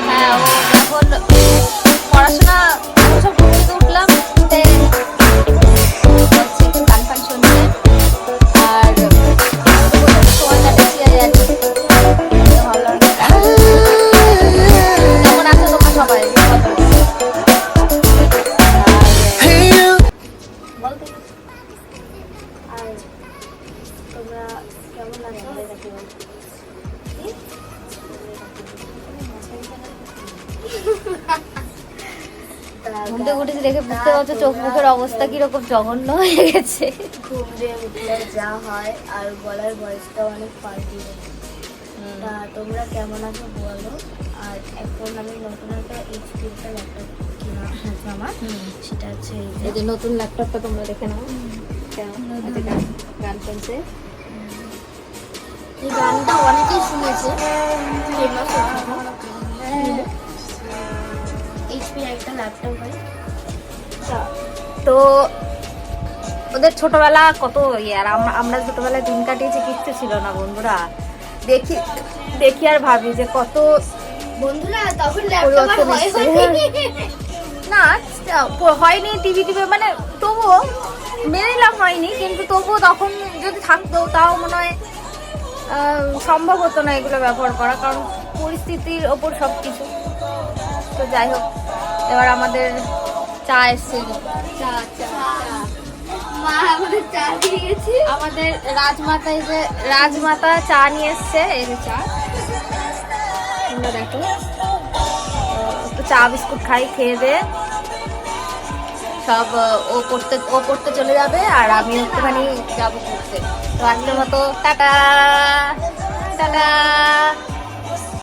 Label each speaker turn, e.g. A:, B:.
A: হ্যাঁ, ও এখন পড়াশোনা সব করতে উঠলাম, একটু গান ফান শুনছে আর সময় কাটাচ্ছি আর কি। ভালো কেমন আছো তোমরা সবাই? আর তোমরা কেমন আছো? ঘুম থেকে উঠেছি দেখে বুঝতে পারছো চোখ মুখের অবস্থা কিরকম জঘন্য হয়ে গেছে।
B: ঘুম দিয়ে উঠলে যা হয় আর গলার ভয়েসটা অনেক পাল্টি যায়। তা তোমরা কেমন আছো বলো। আর এখন আমি নতুন একটা HP একটা ল্যাপটপ কিনা হয়েছে আমার, সেটা হচ্ছে
A: এই যে নতুন ল্যাপটপটা তোমরা দেখে নাও কেমন গান শুনছে।
B: এই গানটা অনেকেই শুনেছে, ফেমাস HP একটা ল্যাপটপ হয়।
A: তো ওদের ছোটবেলা কত ইয়ে, আর আমরা ছোটবেলায় দিন কাটিয়েছি, কিচ্ছু ছিল না বন্ধুরা। দেখি দেখি আর ভাবি যে কত
B: বন্ধুরা তখন ল্যাপটপ
A: না হয়নি, টিভি মানে তবুও মেনে নিলাম হয়নি, কিন্তু তবুও তখন যদি থাকতো তাও মনে হয় সম্ভব হতো না এগুলো ব্যবহার করা, কারণ পরিস্থিতির ওপর সব কিছু। তো যাই হোক, এবার আমাদের চা এসছে,
B: মা আমাদের চা দিয়ে গেছে।
A: আমাদের রাজমাতা, এই যে রাজমাতা চা নিয়ে এসছে, এই যে চা তোমরা দেখো। তো চা বিস্কুট খাই, খেয়ে দে সব ও পড়তে চলে যাবে আর আমি একটুখানি যাবো পড়তে। তো আজকের মতো টাটা টাটা।